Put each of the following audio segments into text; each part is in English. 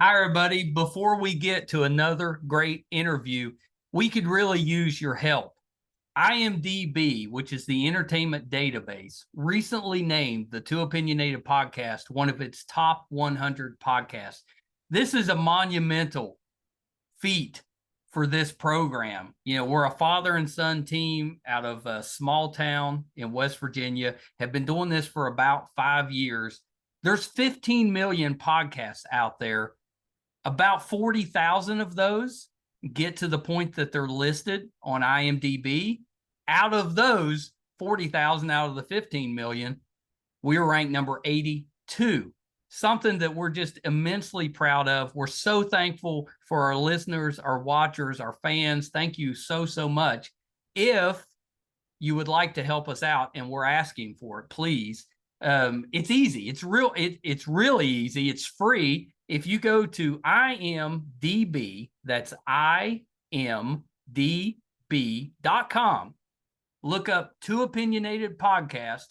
Hi, everybody. Before we get to another great interview, we could really use your help. IMDb, which is the entertainment database, recently named the Two Opinionated podcast one of its top 100 podcasts. This is a monumental feat for this program. You know, we're a father and son team out of a small town in West Virginia, have been doing this for about 5 years. There's 15 million podcasts out there. About 40,000 of those get to the point that they're listed on IMDb. Out of those 40,000 out of the 15 million, we were ranked number 82. Something that we're just immensely proud of. We're so thankful for our listeners, our watchers, our fans. Thank you so, so much. If you would like to help us out, and we're asking for it, please. It's easy. It's really easy. It's free. If you go to IMDb, that's imdb.com, look up Two Opinionated Podcast,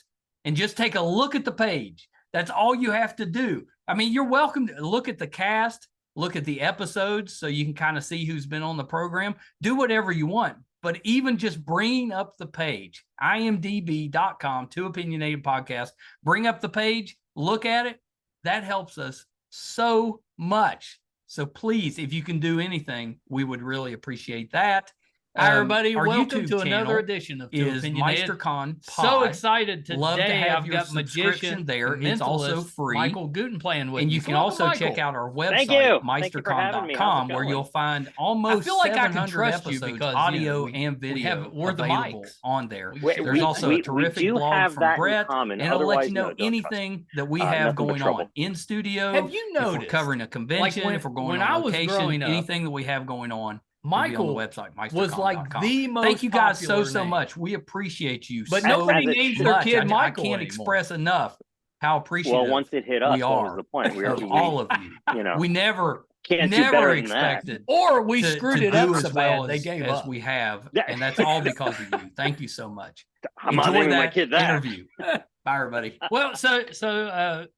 and just take a look at the page. That's all you have to do. I mean, you're welcome to look at the cast, look at the episodes so you can kind of see who's been on the program. Do whatever you want. But even just bringing up the page, imdb.com, Two Opinionated Podcast, bring up the page, look at it. That helps us so much. So please, if you can do anything, we would really appreciate that. Hi, everybody. Our Welcome YouTube to another channel edition of Two is Opinionated. MeisterCon So Pod. excited today. Love to have I've your got subscription magician there. It's also free. Michael Gutenplan with And me. you So can welcome, also Michael. check out our Thank you. website, Thank you for having me. How's meistercon.com, it where going? you'll find almost I feel like I can 700 trust you episodes, because, audio you know, and video we're the available mics. on there. We There's also a terrific do blog have from that Brett, in common. and it'll let Otherwise, you know no, don't trust anything that we have nothing but going trouble. on in studio. Have you If we're noticed, covering a convention, like if we're going when on I was location, growing up, anything that we have going on, Michael will be on the website, meistercon.com. was like the most Thank you guys so, popular so name. much. We appreciate you But so nobody As it names should. their much. kid I Michael can't anymore. express enough how appreciative Well, once it hit us, we what was are the point? We of already, all of you. you know, We never can't do better than that. expected Or we to screwed to it up do so as well bad they as, gave as up. we have, Yeah. and that's all because of you. Thank you so much. I'm not Enjoy naming my that kid that. interview. Bye, everybody. Well,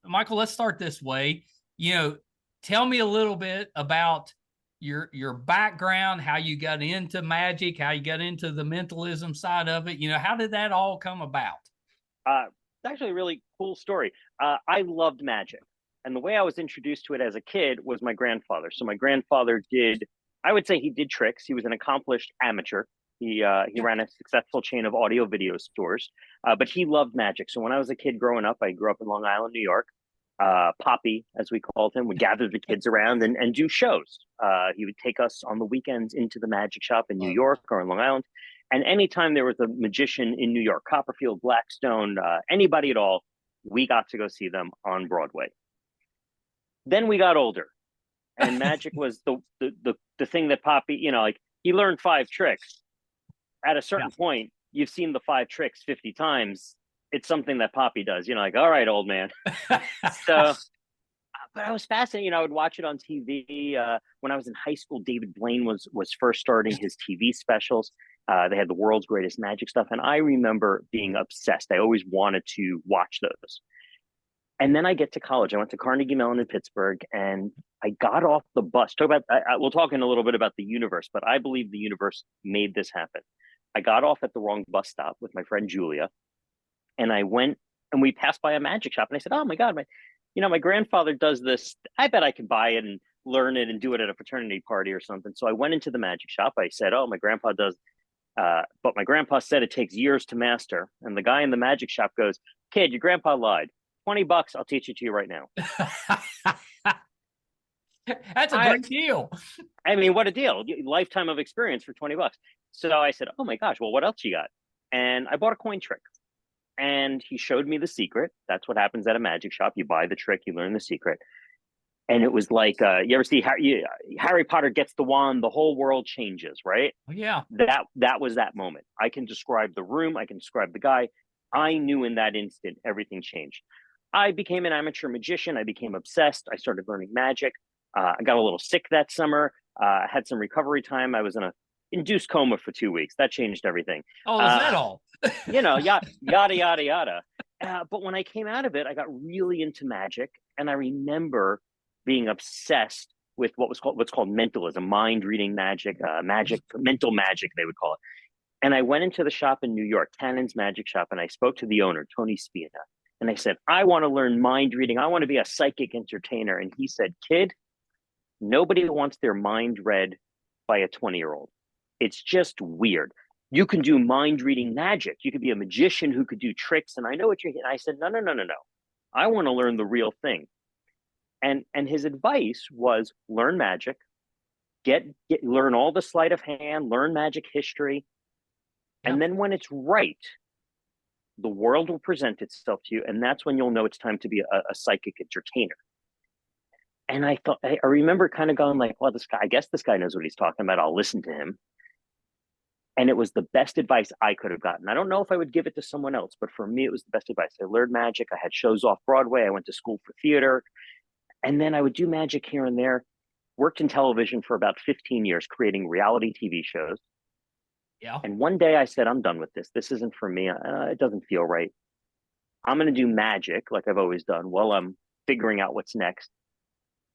Michael, let's start this way. You know, tell me a little bit about your background, how you got into magic, how you got into the mentalism side of it. You know, how did that all come about? It's actually a really cool story. I loved magic. And the way I was introduced to it as a kid was my grandfather. So my grandfather I would say he did tricks. He was an accomplished amateur. He ran a successful chain of audio video stores, but he loved magic. So when I was a kid growing up, I grew up in Long Island, New York. Poppy, as we called him, would gather the kids around and do shows. He would take us on the weekends into the magic shop in New York or in Long Island. And anytime there was a magician in New York, Copperfield, Blackstone, anybody at all, we got to go see them on Broadway. Then we got older, and magic was the thing that Poppy, you know, like he learned 5 tricks. At a certain point, you've seen the 5 tricks 50 times. It's something that Poppy does, you know, like, all right, old man. So, but I was fascinated. You know, I would watch it on TV. When I was in high school, David Blaine was first starting his TV specials. They had the world's greatest magic stuff. And I remember being obsessed. I always wanted to watch those. And then I get to college. I went to Carnegie Mellon in Pittsburgh, and I got off the bus. We'll talk in a little bit about the universe, but I believe the universe made this happen. I got off at the wrong bus stop with my friend Julia, and I went and we passed by a magic shop, and I said, "Oh my God, my grandfather does this. I bet I could buy it and learn it and do it at a fraternity party or something." So I went into the magic shop. I said, "Oh, my grandpa does." But my grandpa said it takes years to master. And the guy in the magic shop goes, "Kid, your grandpa lied. $20, I'll teach it to you right now." That's a great deal. I mean, what a deal. Lifetime of experience for $20. So I said, "Oh my gosh, well, what else you got?" And I bought a coin trick. And he showed me the secret. That's what happens at a magic shop. You buy the trick, you learn the secret. And it was like, you ever see Harry Potter gets the wand, the whole world changes, right? Oh, yeah. That was that moment. I can describe the room. I can describe the guy. I knew in that instant, everything changed. I became an amateur magician. I became obsessed. I started learning magic. I got a little sick that summer. Had some recovery time. I was in a induced coma for 2 weeks. That changed everything. Oh, is that all? You know, yada, yada, yada. But when I came out of it, I got really into magic. And I remember being obsessed with what's called mentalism, mind reading magic, mental magic, they would call it. And I went into the shop in New York, Tannen's Magic Shop, and I spoke to the owner, Tony Spina. And I said, I want to learn mind reading. I want to be a psychic entertainer. And he said, kid, nobody wants their mind read by a 20-year-old. It's just weird. You can do mind reading magic. You could be a magician who could do tricks. And I know what you're hitting. I said, no. I want to learn the real thing. And his advice was learn magic, learn all the sleight of hand, learn magic history. And then when it's right, the world will present itself to you. And that's when you'll know it's time to be a psychic entertainer. And I remember kind of going like, well, I guess this guy knows what he's talking about. I'll listen to him. And it was the best advice I could have gotten. I don't know if I would give it to someone else, but for me, it was the best advice. I learned magic. I had shows Off-Broadway. I went to school for theater. And then I would do magic here and there. Worked in television for about 15 years, creating reality TV shows. Yeah. And one day I said, I'm done with this. This isn't for me. It doesn't feel right. I'm going to do magic like I've always done while I'm figuring out what's next.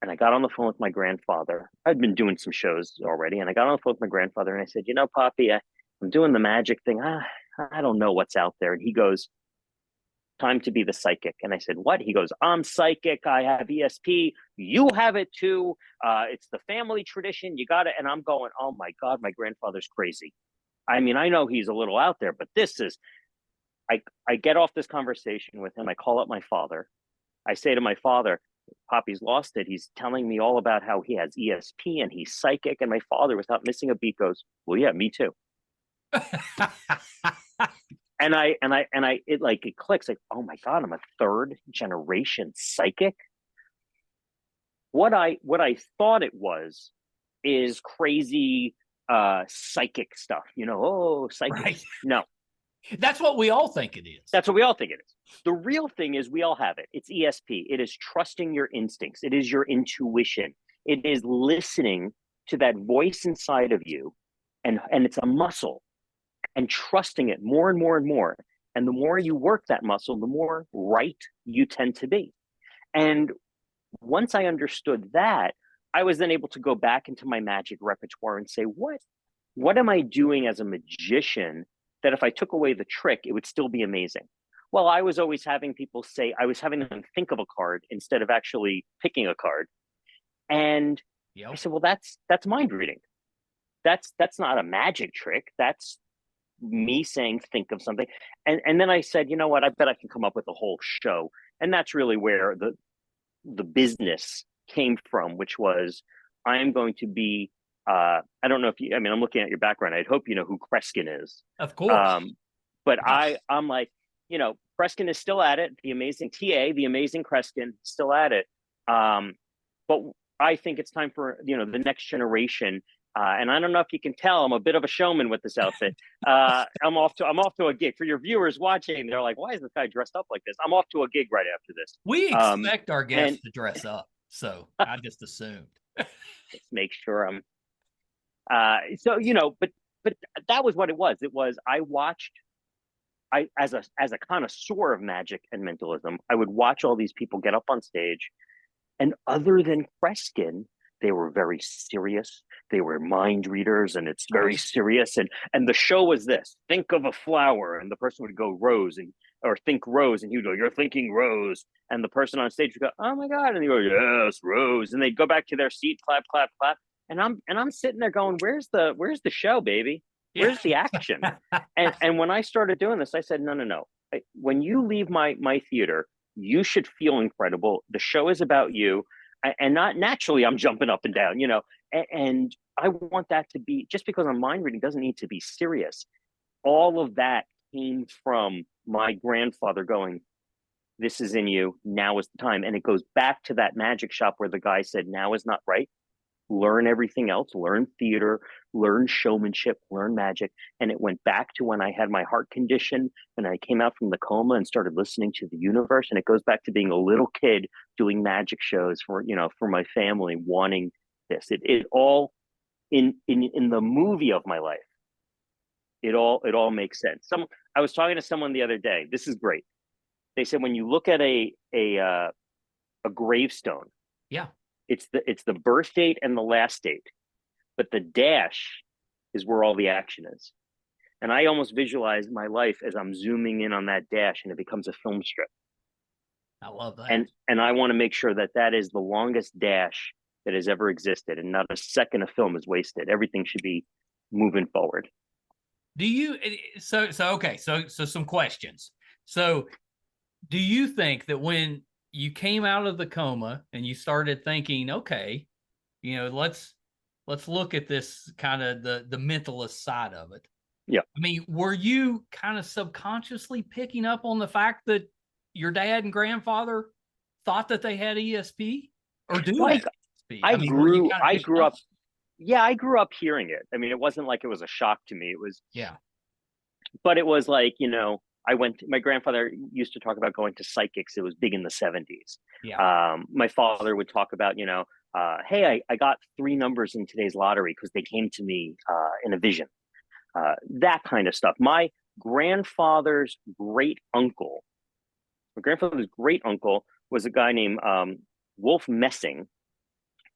And I got on the phone with my grandfather. I'd been doing some shows already. And I got on the phone with my grandfather and I said, Poppy, I'm doing the magic thing. I don't know what's out there. And he goes, time to be the psychic. And I said, what? He goes, I'm psychic. I have ESP. You have it too. It's the family tradition. You got it. And I'm going, oh my God, my grandfather's crazy. I mean, I know he's a little out there, but I get off this conversation with him. I call up my father. I say to my father, Poppy's lost it. He's telling me all about how he has ESP and he's psychic. And my father, without missing a beat, goes, well, yeah, me too. and it clicks like, oh my God, I'm a third generation psychic. What I thought it was is crazy psychic stuff, psychic. Right. No. That's what we all think it is. That's what we all think it is. The real thing is we all have it. It's ESP. It is trusting your instincts. It is your intuition. It is listening to that voice inside of you. And it's a muscle, and trusting it more and more and more. And the more you work that muscle, the more right you tend to be. And once I understood that, I was then able to go back into my magic repertoire and say, what am I doing as a magician that if I took away the trick, it would still be amazing? Well, I was always having people say, I was having them think of a card instead of actually picking a card. And I said, well, that's mind reading. That's not a magic trick. That's me saying, think of something. And then I said, you know what, I bet I can come up with a whole show. And that's really where the business came from, which was, I am going to be, I don't know if you, I'm looking at your background. I'd hope you know who Kreskin is. Of course. But I'm like, Kreskin is still at it. The amazing TA, the amazing Kreskin, still at it. But I think it's time for, the next generation. And I don't know if you can tell, I'm a bit of a showman with this outfit. I'm off to a gig. For your viewers watching, they're like, why is this guy dressed up like this? I'm off to a gig right after this. We expect our guests to dress up. So I just assumed. Let's make sure I'm but that was what it was. It was, as a connoisseur of magic and mentalism, I would watch all these people get up on stage, and other than Kreskin, they were very serious. They were mind readers, and it's very serious. And the show was this: think of a flower, and the person would go rose, or think rose, and he'd go, you're thinking rose, and the person on stage would go, oh my God, and they go, yes, rose, and they'd go back to their seat, clap, clap, clap. And I'm sitting there going, where's the show, baby? Where's the action? And when I started doing this, I said, no. When you leave my theater, you should feel incredible. The show is about you, and not naturally. I'm jumping up and down, and I want that to be, just because I'm mind reading doesn't need to be serious. All of that came from my grandfather going, this is in you. Now is the time. And it goes back to that magic shop where the guy said, now is not right. Learn everything else, learn theater, learn showmanship, learn magic. And it went back to when I had my heart condition and I came out from the coma and started listening to the universe. And it goes back to being a little kid doing magic shows for my family, wanting this. It all in the movie of my life. It all makes sense. I was talking to someone the other day. This is great. They said, when you look at a gravestone, yeah, it's the birth date and the last date, but the dash is where all the action is. And I almost visualize my life as I'm zooming in on that dash, and it becomes a film strip. I love that. And I want to make sure that that is the longest dash that has ever existed, and not a second of film is wasted. Everything should be moving forward. Do you okay, so some questions. So do you think that when you came out of the coma and you started thinking, okay, let's look at this kind of the mentalist side of it. Yeah. I mean, were you kind of subconsciously picking up on the fact that your dad and grandfather thought that they had ESP or do have ESP? I grew up. Yeah, I grew up hearing it. I mean, it wasn't like it was a shock to me. It was, but it was like, my grandfather used to talk about going to psychics. It was big in the 70s. Yeah. My father would talk about, hey, I got 3 numbers in today's lottery because they came to me in a vision. That kind of stuff. My grandfather's great uncle was a guy named Wolf Messing,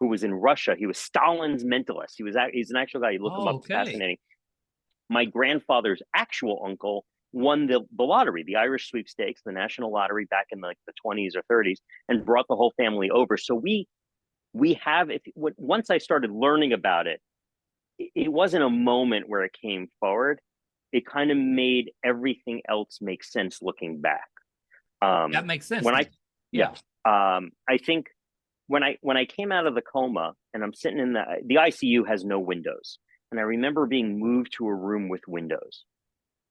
who was in Russia. He was Stalin's mentalist. He's an actual guy. You look him up. It's fascinating. My grandfather's actual uncle won the lottery, the Irish sweepstakes, the national lottery back in like the 20s or 30s, and brought the whole family over. So we have, once I started learning about it, it wasn't a moment where it came forward. It kind of made everything else make sense looking back. That makes sense. I think when I came out of the coma and I'm sitting in the ICU has no windows, and I remember being moved to a room with windows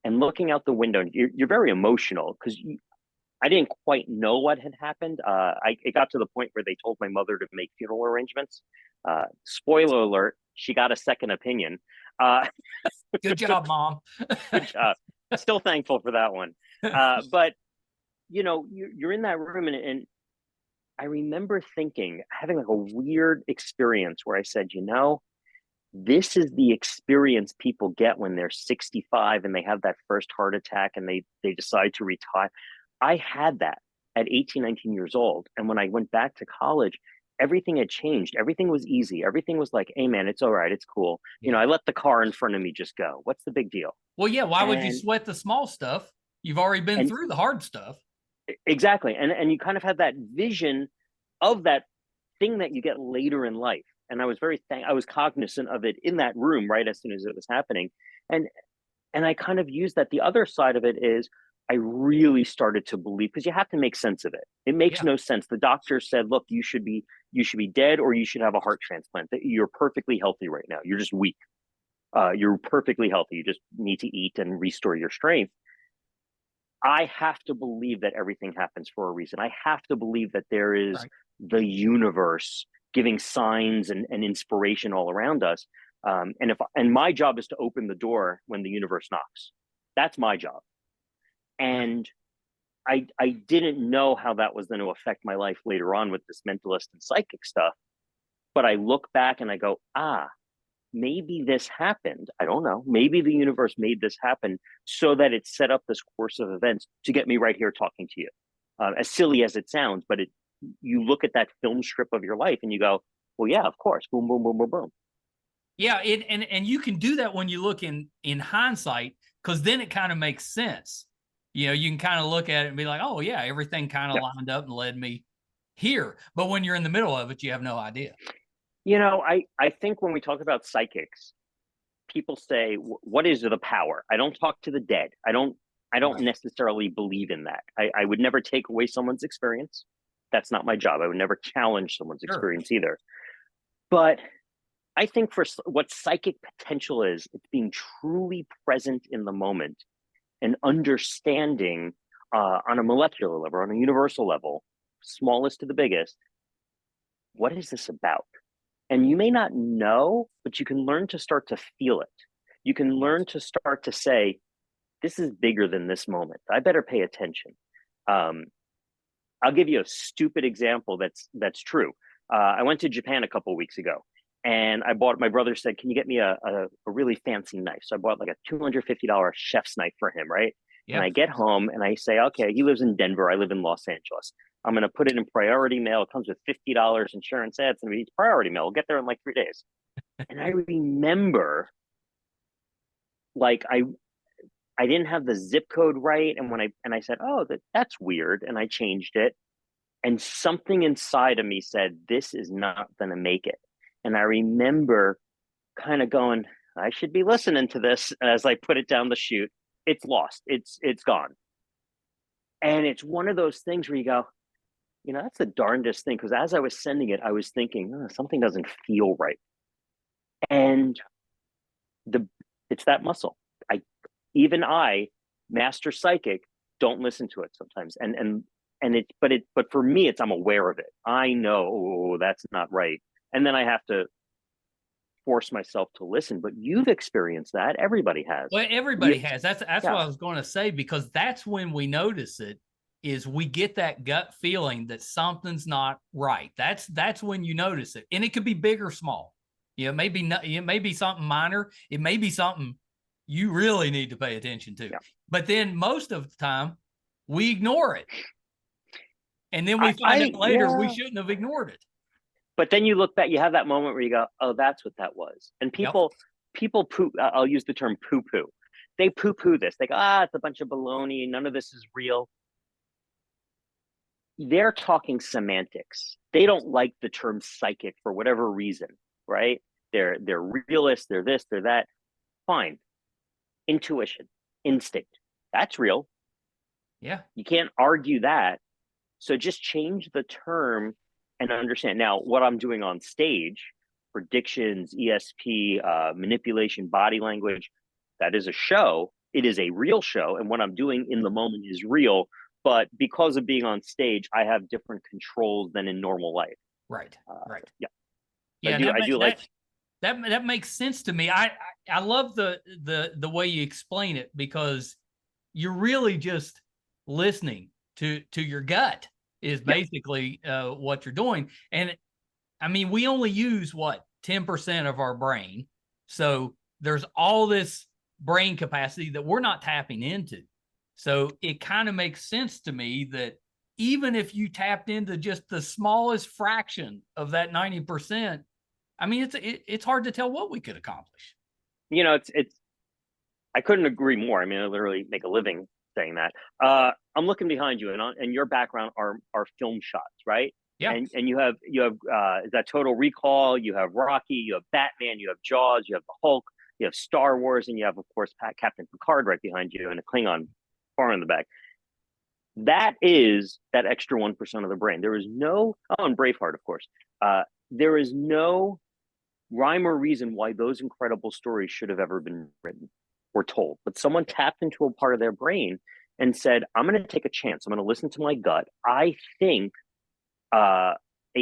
and looking out the window. And you're very emotional because I didn't quite know what had happened. It got to the point where they told my mother to make funeral arrangements. Spoiler alert: she got a second opinion. Good job, Mom. Good job. Still thankful for that one. But you're in that room, and I remember having like a weird experience where I said, this is the experience people get when they're 65 and they have that first heart attack and they decide to retire. I had that at 18, 19 years old. And when I went back to college, everything had changed. Everything was easy. Everything was like, hey man, it's all right. It's cool. Yeah. I let the car in front of me just go. What's the big deal? Well, yeah. Why would you sweat the small stuff? You've already been through the hard stuff. Exactly. And you kind of had that vision of that thing that you get later in life. And I was I was cognizant of it in that room right as soon as it was happening. And I kind of used that. The other side of it is I really started to believe, because you have to make sense of it. It makes no sense. The doctor said, look, you should be dead, or you should have a heart transplant. You're perfectly healthy right now. You're just weak. You're perfectly healthy. You just need to eat and restore your strength. I have to believe that everything happens for a reason. I have to believe that there is the universe giving signs and inspiration all around us. And my job is to open the door when the universe knocks. That's my job. And I didn't know how that was going to affect my life later on with this mentalist and psychic stuff. But I look back and I go, maybe this happened. I don't know. Maybe the universe made this happen so that it set up this course of events to get me right here talking to you. As silly as it sounds, but you look at that film strip of your life and you go, well, yeah, of course. Boom, boom, boom, boom, boom. Yeah. And you can do that when you look in hindsight, because then it kind of makes sense. You can kind of look at it and be like, oh yeah, everything kind of lined up and led me here. But when you're in the middle of it, you have no idea. I think when we talk about psychics, people say, what is the power? I don't talk to the dead. I don't necessarily believe in that. I would never take away someone's experience. That's not my job. I would never challenge someone's experience either. But I think for what psychic potential is, it's being truly present in the moment and understanding on a molecular level, on a universal level, smallest to the biggest, what is this about? And you may not know, but you can learn to start to feel it. You can learn to start to say, this is bigger than this moment. I better pay attention. I'll give you a stupid example that's true. I went to Japan a couple of weeks ago, and my brother said, can you get me a really fancy knife? So I bought like a $250 chef's knife for him, right? Yep. And I get home and I say, okay, he lives in Denver. I live in Los Angeles. I'm going to put it in priority mail. It comes with $50 insurance. It's going to be priority mail. We'll get there in like 3 days. And I remember, like, I didn't have the zip code right, and when I said, "Oh, that's weird," and I changed it, and something inside of me said, "This is not going to make it." And I remember kind of going, "I should be listening to this." As I put it down the chute, it's lost. It's gone. And it's one of those things where you go, that's the darndest thing, because as I was sending it, I was thinking, something doesn't feel right, and it's that muscle. I, master psychic, don't listen to it sometimes. But for me, I'm aware of it. I know that's not right. And then I have to force myself to listen. But you've experienced that. Everybody has. Well, everybody has. That's what I was going to say, because that's when we notice it, is we get that gut feeling that something's not right. That's when you notice it. And it could be big or small. It may be something minor. It may be something you really need to pay attention to. Yeah. But then most of the time we ignore it. And then we find out later we shouldn't have ignored it. But then you look back, you have that moment where you go, oh, that's what that was. And people poo, I'll use the term poo-poo. They poo-poo this. They go, it's a bunch of baloney. None of this is real. They're talking semantics. They don't like the term psychic for whatever reason, right? They're realists, they're this, they're that. Fine. Intuition, instinct, that's real. Yeah. You can't argue that. So just change the term and understand. Now, what I'm doing on stage, predictions, ESP, manipulation, body language, that is a show. It is a real show. And what I'm doing in the moment is real. But because of being on stage, I have different controls than in normal life. Right. Right. Yeah. Yeah. That makes sense to me. I love the way you explain it, because you're really just listening to your gut is basically what you're doing. And I mean, we only use 10% of our brain. So there's all this brain capacity that we're not tapping into. So it kind of makes sense to me that even if you tapped into just the smallest fraction of that 90%, I mean, it's hard to tell what we could accomplish. It's I couldn't agree more. I mean, I literally make a living saying that. I'm looking behind you, and your background are film shots, right? Yeah. And you have is that Total Recall? You have Rocky, you have Batman, you have Jaws, you have the Hulk, you have Star Wars, and you have, of course, Captain Picard right behind you, and a Klingon far in the back. That is that extra 1% of the brain. There is no and Braveheart, of course. There is no rhyme or reason why those incredible stories should have ever been written or told. But someone tapped into a part of their brain and said, I'm going to take a chance. I'm going to listen to my gut. I think a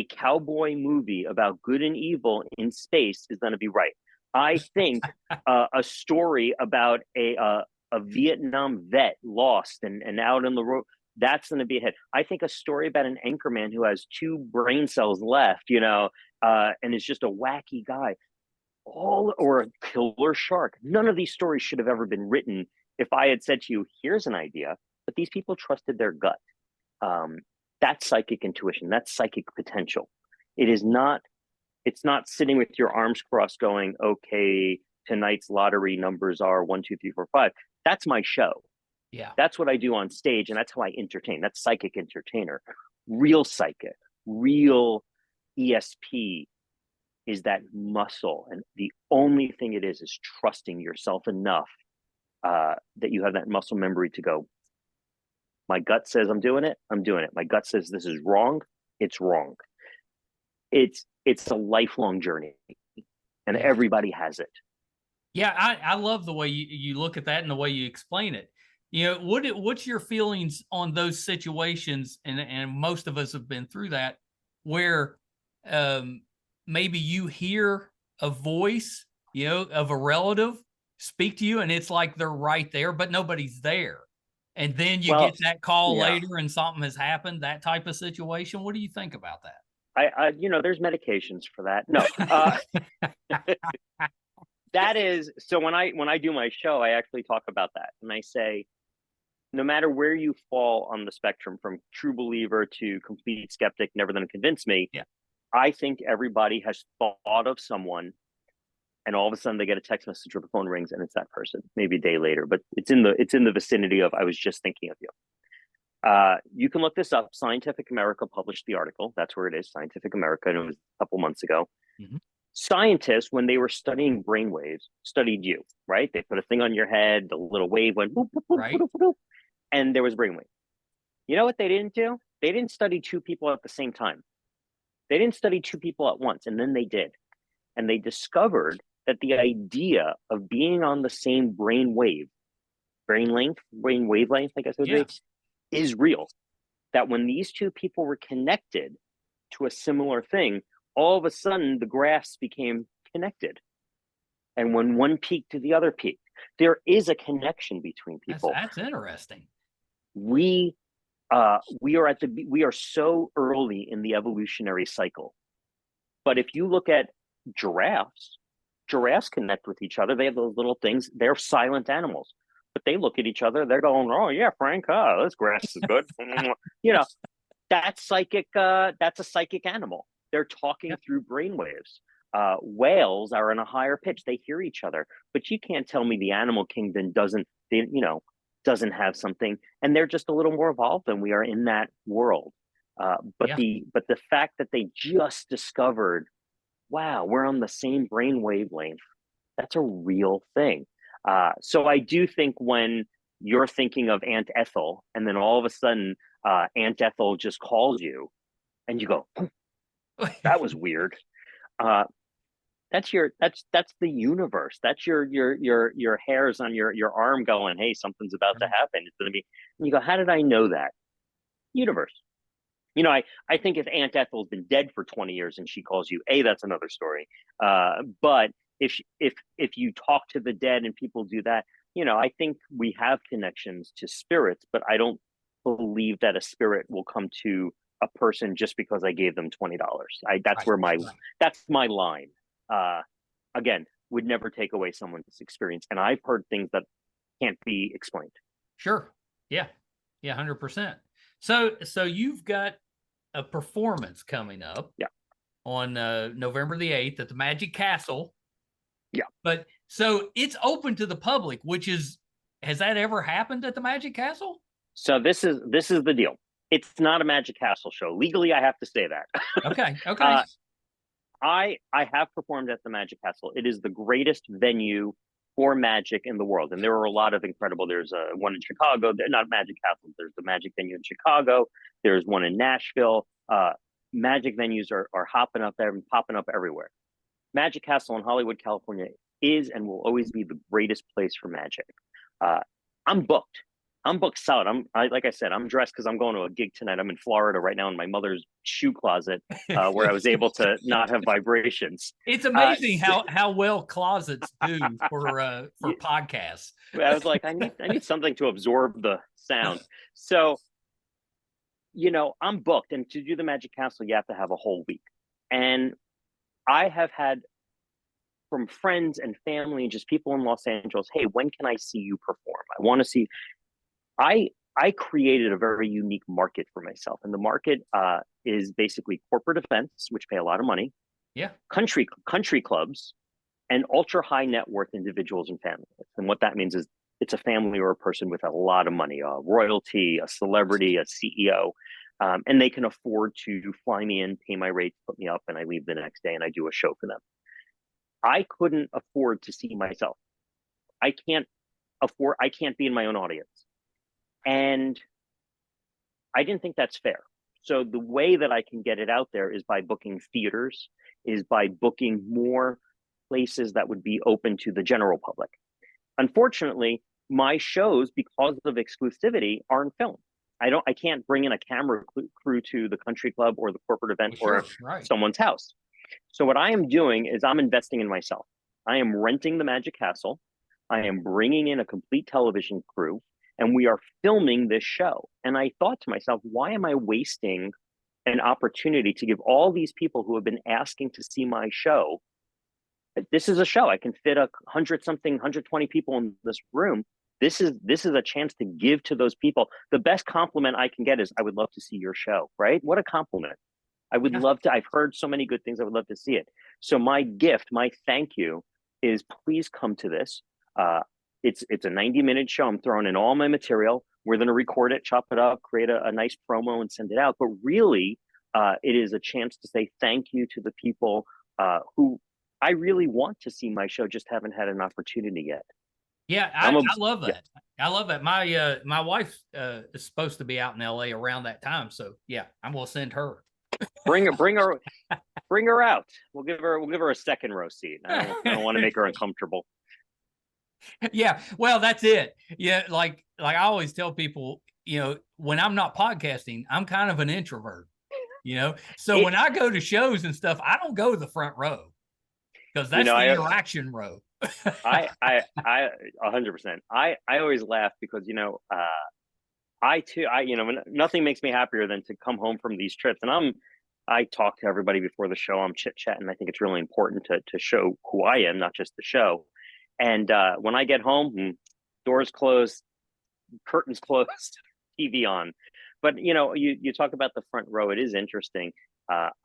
cowboy movie about good and evil in space is going to be right. I think a story about a Vietnam vet lost and out on the road, that's going to be a hit. I think a story about an anchorman who has 2 brain cells left, and is just a wacky guy, or a killer shark. None of these stories should have ever been written if I had said to you, here's an idea, but these people trusted their gut. That's psychic intuition. That's psychic potential. It's not sitting with your arms crossed going, okay, tonight's lottery numbers are 1, 2, 3, 4, 5. That's my show. Yeah. That's what I do on stage, and that's how I entertain. That's psychic entertainer. Real psychic, real ESP is that muscle. And the only thing it is trusting yourself enough that you have that muscle memory to go, my gut says I'm doing it. My gut says this is wrong. It's wrong. It's a lifelong journey, and everybody has it. Yeah, I love the way you look at that and the way you explain it. What's your feelings on those situations? And most of us have been through that, where maybe you hear a voice, of a relative speak to you, and it's like they're right there, but nobody's there. And then you get that call later and something has happened, that type of situation. What do you think about that? There's medications for that. No, that is, so when I do my show, I actually talk about that. And I say, no matter where you fall on the spectrum, from true believer to complete skeptic, never going to convince me. Yeah. I think everybody has thought of someone, and all of a sudden they get a text message or the phone rings and it's that person, maybe a day later, but it's in the vicinity of, I was just thinking of you. You can look this up. Scientific America published the article. That's where it is, Scientific America, and it was a couple months ago. Mhm. Scientists, when they were studying brainwaves, studied you, right? They put a thing on your head, the little wave went boop, boop, boop, Right. boop, boop, boop, and there was brainwave. You know what they didn't do? They didn't study two people at the same time. They didn't study two people at once, and then they did. And they discovered that the idea of being on the same brain wavelength, I guess it would Yeah. be, is real. That when these two people were connected to a similar thing, all of a sudden the graphs became connected. And when one peaked, the other peaked. There is a connection between people. That's interesting. We are so early in the evolutionary cycle. But if you look at giraffes connect with each other. They have those little things. They're silent animals, but they look at each other. They're going, "Oh yeah, Frank, this grass is good." That's psychic. That's a psychic animal. They're talking through brainwaves. Whales are in a higher pitch. They hear each other, but you can't tell me the animal kingdom doesn't have something, and they're just a little more evolved than we are in that world. But the fact that they just discovered, wow, we're on the same brain wavelength, that's a real thing. So I do think when you're thinking of Aunt Ethel, and then all of a sudden Aunt Ethel just calls you, and you go, that was weird. That's the universe. That's your hairs on your arm going, hey, something's about to happen. It's gonna be. And you go, how did I know that? Universe. I think if Aunt Ethel's been dead for 20 years and she calls you, that's another story. But if you talk to the dead and people do that, I think we have connections to spirits, but I don't believe that a spirit will come to a person just because I gave them $20. That's my line. Again, would never take away someone's experience. And I've heard things that can't be explained. Sure. Yeah. 100%. So you've got a performance coming up on November the 8th at the Magic Castle. Yeah. But so it's open to the public, has that ever happened at the Magic Castle? So this is the deal. It's not a Magic Castle show. Legally, I have to say that. Okay. I have performed at the Magic Castle. It is the greatest venue for magic in the world. And there are a lot of incredible, there's one in Chicago. They're not Magic Castles. There's the Magic venue in Chicago. There's one in Nashville. Magic venues are popping up everywhere. Magic Castle in Hollywood, California is and will always be the greatest place for magic. I'm booked. Solid. Like I said, I'm dressed because I'm going to a gig tonight. I'm in Florida right now in my mother's shoe closet, where I was able to not have vibrations. It's amazing how well closets do for podcasts. I was like, I need something to absorb the sound. So, I'm booked, and to do the Magic Castle, you have to have a whole week. And I have had from friends and family and just people in Los Angeles, hey, when can I see you perform? I want to see. I created a very unique market for myself, and the market is basically corporate events, which pay a lot of money, country clubs, and ultra high net worth individuals and families. And what that means is it's a family or a person with a lot of money, a royalty, a celebrity, a CEO, and they can afford to fly me in, pay my rates, put me up, and I leave the next day and I do a show for them. I couldn't afford to see myself. I can't be in my own audience. And I didn't think that's fair. So the way that I can get it out there is by booking theaters, is by booking more places that would be open to the general public. Unfortunately, my shows, because of exclusivity, aren't filmed. I can't bring in a camera crew to the country club or the corporate event or someone's house. So what I am doing is I'm investing in myself. I am renting the Magic Castle. I am bringing in a complete television crew, and we are filming this show. And I thought to myself, why am I wasting an opportunity to give all these people who have been asking to see my show? This is a show. I can fit 120 people in this room. This is a chance to give to those people. The best compliment I can get is, I would love to see your show, right? What a compliment. I would love to. I've heard so many good things. I would love to see it. So my gift, my thank you is, please come to this. It's a 90-minute show. I'm throwing in all my material. We're going to record it, chop it up, create a nice promo and send it out. But really, it is a chance to say thank you to the people who I really want to see my show, just haven't had an opportunity yet. Yeah, I love that. Yeah. I love that. My wife is supposed to be out in LA around that time. So yeah, I'm gonna send her. Bring her out. We'll give her a second row seat. I don't want to make her uncomfortable. Yeah, well, that's it. Yeah, like I always tell people, when I'm not podcasting, I'm kind of an introvert. So when I go to shows and stuff, I don't go to the front row, because that's the interaction row. I 100%. I always laugh because I too, nothing makes me happier than to come home from these trips, and I talk to everybody before the show. I'm chit chatting. I think it's really important to show who I am, not just the show. And when I get home, doors closed, curtains closed, TV on. But you talk about the front row. It is interesting.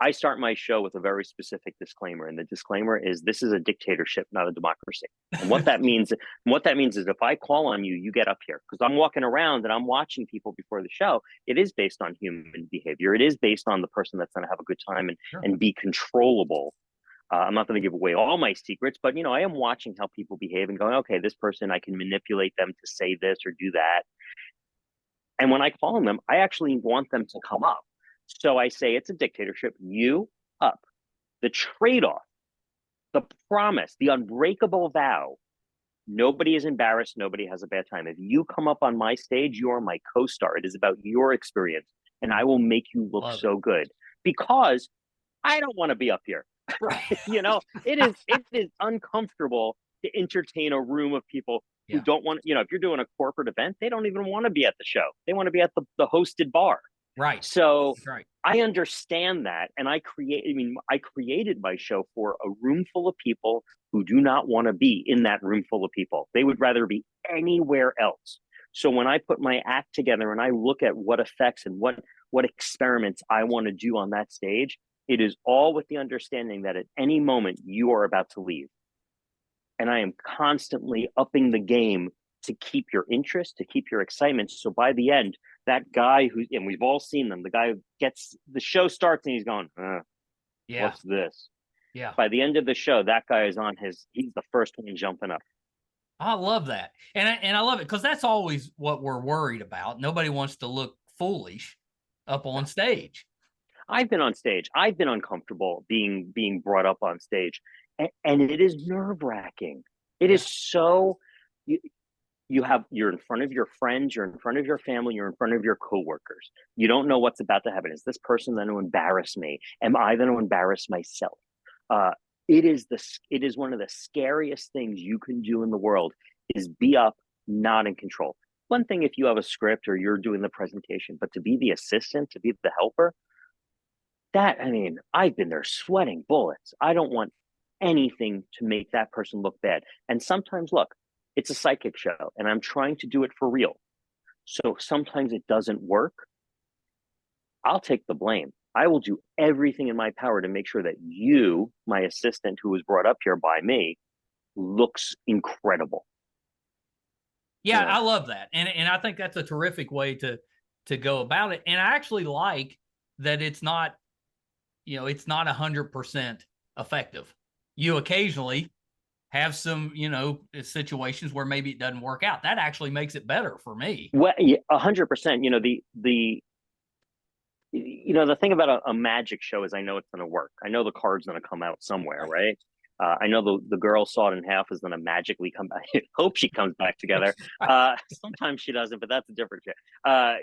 I start my show with a very specific disclaimer, and the disclaimer is, this is a dictatorship, not a democracy. And what that means is, if I call on you, you get up here, because I'm walking around and I'm watching people before the show. It is based on human behavior. It is based on the person that's going to have a good time and be controllable. I'm not going to give away all my secrets, but I am watching how people behave and going, okay, this person, I can manipulate them to say this or do that. And when I call on them, I actually want them to come up. So I say, it's a dictatorship. You up. The trade-off, the promise, the unbreakable vow. Nobody is embarrassed. Nobody has a bad time. If you come up on my stage, you are my co-star. It is about your experience, and I will make you look so good, because I don't want to be up here. Right. It is uncomfortable to entertain a room of people who don't want, if you're doing a corporate event, they don't even want to be at the show. They want to be at the hosted bar. Right. So right. I understand that. And I created my show for a room full of people who do not want to be in that room full of people. They would rather be anywhere else. So when I put my act together and I look at what effects and what experiments I want to do on that stage, it is all with the understanding that at any moment you are about to leave. And I am constantly upping the game to keep your interest, to keep your excitement. So by the end, that guy and we've all seen them, the guy who gets, the show starts and he's going, what's this? Yeah. By the end of the show, that guy is he's the first one jumping up. I love that. And I love it, because that's always what we're worried about. Nobody wants to look foolish up on stage. I've been on stage. I've been uncomfortable being brought up on stage, and it is nerve-wracking. It is so, you're in front of your friends, you're in front of your family, you're in front of your coworkers. You don't know what's about to happen. Is this person going to embarrass me? Am I going to embarrass myself? It is one of the scariest things you can do in the world, is be up, not in control. One thing if you have a script or you're doing the presentation, but to be the assistant, to be the helper, I've been there sweating bullets. I don't want anything to make that person look bad. And sometimes, look, it's a psychic show and I'm trying to do it for real. So sometimes it doesn't work. I'll take the blame. I will do everything in my power to make sure that you, my assistant who was brought up here by me, looks incredible. Yeah, I love that. And I think that's a terrific way to go about it. And I actually like that it's not 100% effective. You occasionally have some, situations where maybe it doesn't work out. That actually makes it better for me. Well, 100%. The thing about a magic show is I know it's going to work. I know the card's going to come out somewhere, right? I know the girl sawed in half is going to magically come back. I hope she comes back together. Sometimes she doesn't, but that's a different show.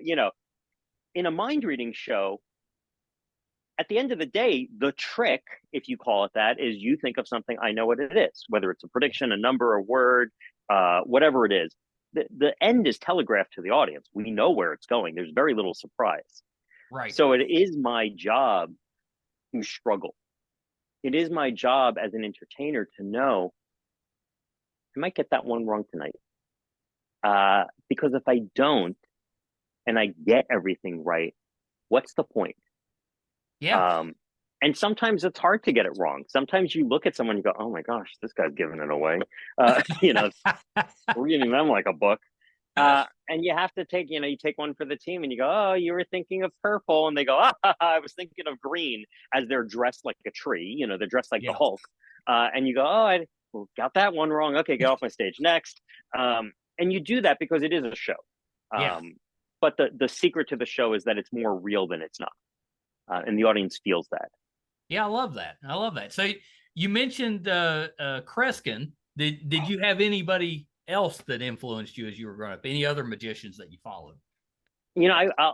In a mind reading show, at the end of the day, the trick, if you call it that, is you think of something, I know what it is, whether it's a prediction, a number, a word, whatever it is. The end is telegraphed to the audience. We know where it's going. There's very little surprise. Right. So it is my job to struggle. It is my job as an entertainer to know, I might get that one wrong tonight. Because if I don't and I get everything right, what's the point? Yeah. And sometimes it's hard to get it wrong. Sometimes you look at someone and you go, "Oh my gosh, this guy's giving it away." Reading them like a book. And you have to take, you take one for the team and you go, "Oh, you were thinking of purple," and they go, "Ah, I was thinking of green," as they're dressed like a tree. They're dressed like the Yeah. Hulk. And you go, "Oh, I got that one wrong. Okay, get off my stage next." And you do that because it is a show. Yeah. But the secret to the show is that it's more real than it's not, and the audience feels that. Yeah, I love that. I love that. So you mentioned Kreskin. Did you have anybody else that influenced you as you were growing up? Any other magicians that you followed?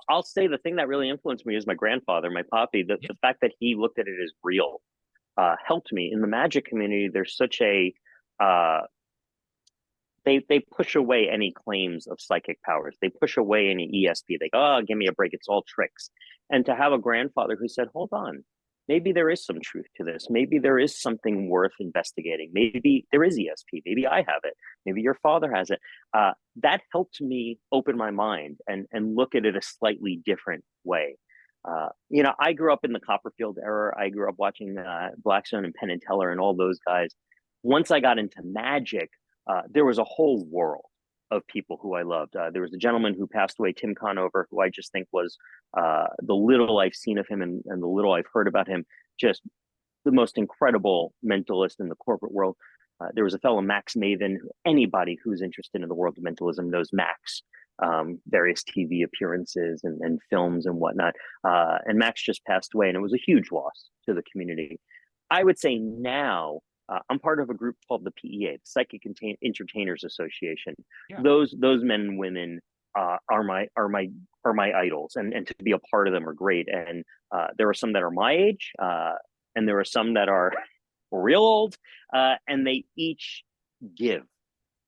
I'll say the thing that really influenced me is my grandfather, my papi. The fact that he looked at it as real helped me. In the magic community, there's such a they push away any claims of psychic powers. They push away any ESP. They go, "Oh, give me a break. It's all tricks." And to have a grandfather who said, "Hold on, maybe there is some truth to this. Maybe there is something worth investigating. Maybe there is ESP. Maybe I have it. Maybe your father has it." That helped me open my mind and look at it a slightly different way. I grew up in the Copperfield era. I grew up watching Blackstone and Penn and Teller and all those guys. Once I got into magic, there was a whole world of people who I loved. There was a gentleman who passed away, Tim Conover, who I just think was the little I've seen of him and the little I've heard about him, just the most incredible mentalist in the corporate world. There was a fellow, Max Maven. Anybody who's interested in the world of mentalism knows Max, various TV appearances and films and whatnot. And Max just passed away, and it was a huge loss to the community. I would say now, I'm part of a group called the PEA, the Psychic Entertainers Association. Yeah. Those men and women are my idols, and to be a part of them are great. And there are some that are my age, and there are some that are real old, and they each give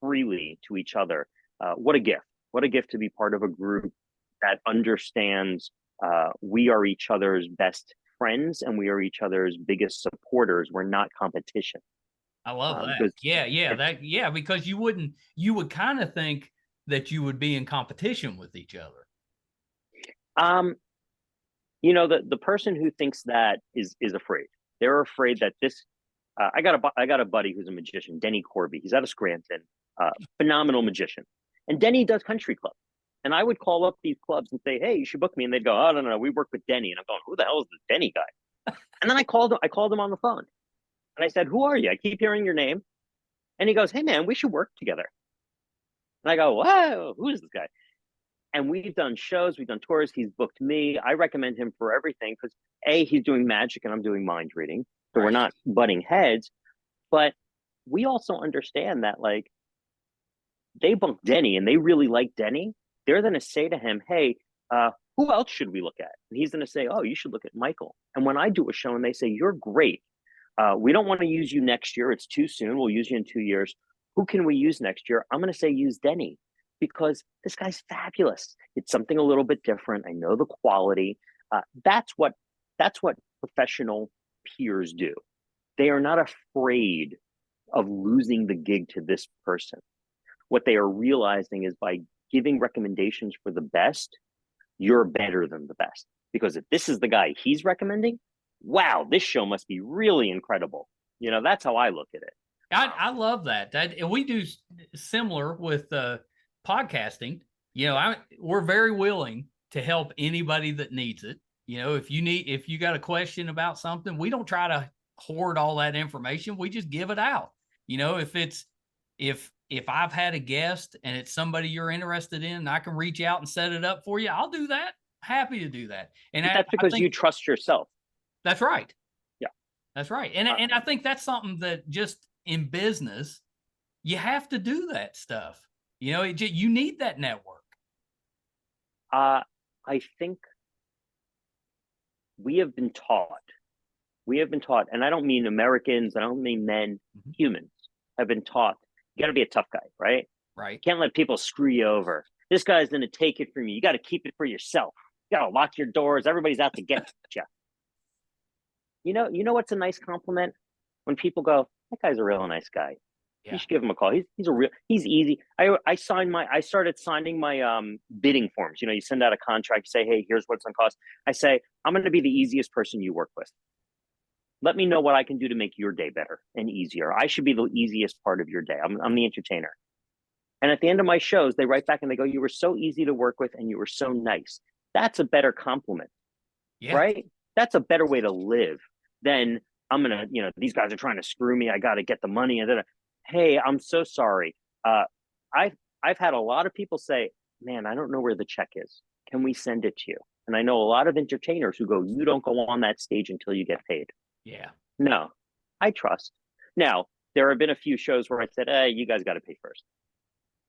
freely to each other. What a gift! What a gift to be part of a group that understands we are each other's best friends and we are each other's biggest supporters. We're not competition. I love that. Yeah, because you would kind of think that you would be in competition with each other. The person who thinks that is afraid. They're afraid that this. I got a buddy who's a magician, Denny Corby. He's out of Scranton, phenomenal magician, and Denny does country club. And I would call up these clubs and say, "Hey, you should book me." And they'd go, "Oh, no, we work with Denny." And I'm going, "Who the hell is this Denny guy?" And then I called him on the phone. And I said, "Who are you? I keep hearing your name." And he goes, "Hey, man, we should work together." And I go, "Whoa, who is this guy?" And we've done shows, we've done tours. He's booked me. I recommend him for everything because he's doing magic and I'm doing mind reading. So We're not butting heads. But we also understand that they booked Denny and they really like Denny. They're going to say to him, "Hey, who else should we look at?" And he's going to say, "Oh, you should look at Michael." And when I do a show and they say, "You're great. We don't want to use you next year. It's too soon. We'll use you in 2 years. Who can we use next year?" I'm going to say, use Denny because this guy's fabulous. It's something a little bit different. I know the quality. That's what professional peers do. They are not afraid of losing the gig to this person. What they are realizing is by giving recommendations for the best, you're better than the best. Because if this is the guy he's recommending, wow, this show must be really incredible. That's how I look at it. I love that. And we do similar with podcasting. We're very willing to help anybody that needs it. If you got a question about something, we don't try to hoard all that information. We just give it out. If I've had a guest and it's somebody you're interested in and I can reach out and set it up for you, I'll do that. Happy to do that. And that's because you trust yourself. That's right. Yeah. That's right. And I think that's something that just in business, you have to do that stuff. You need that network. I think we have been taught, and I don't mean Americans, I don't mean men, humans have been taught, you got to be a tough guy, right? Right. You can't let people screw you over. This guy's going to take it from you. You got to keep it for yourself. You got to lock your doors. Everybody's out to get you. You know what's a nice compliment? When people go, "That guy's a real nice guy." You should give him a call. He's easy. I started signing my bidding forms. You send out a contract, you say, hey, here's what's going to cost. I say, I'm going to be the easiest person you work with. Let me know what I can do to make your day better and easier. I should be the easiest part of your day. I'm the entertainer. And at the end of my shows, they write back and they go, you were so easy to work with and you were so nice. That's a better compliment, right? That's a better way to live than I'm going to, these guys are trying to screw me. I got to get the money. And then, hey, I'm so sorry. I've had a lot of people say, man, I don't know where the check is. Can we send it to you? And I know a lot of entertainers who go, you don't go on that stage until you get paid. Yeah. No, I trust. Now, there have been a few shows where I said, hey, you guys got to pay first.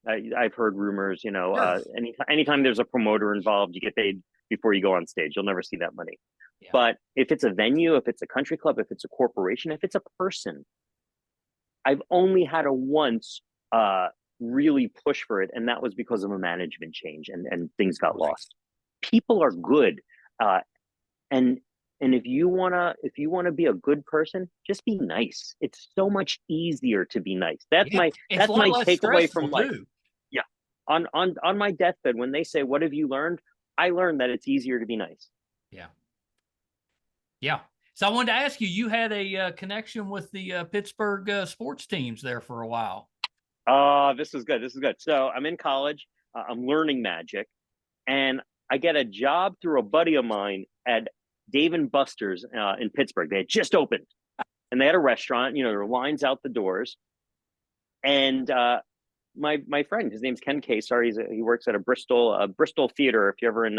I've heard rumors, Sure. Anytime there's a promoter involved, you get paid before you go on stage. You'll never see that money. Yeah. But if it's a venue, if it's a country club, if it's a corporation, if it's a person, I've only had to once really push for it, and that was because of a management change and things got lost. People are good, and if you wanna be a good person, just be nice. It's so much easier to be nice. That's my takeaway from life. Yeah, on my deathbed, when they say, "What have you learned?" I learned that it's easier to be nice. Yeah. Yeah. So I wanted to ask you, you had a connection with the Pittsburgh sports teams there for a while. This is good. This is good. So I'm in college. I'm learning magic, and I get a job through a buddy of mine at Dave and Buster's in Pittsburgh. They had just opened, and they had a restaurant. There were lines out the doors, and my friend, his name's Ken Kasar. He works at a Bristol theater. If you're ever in,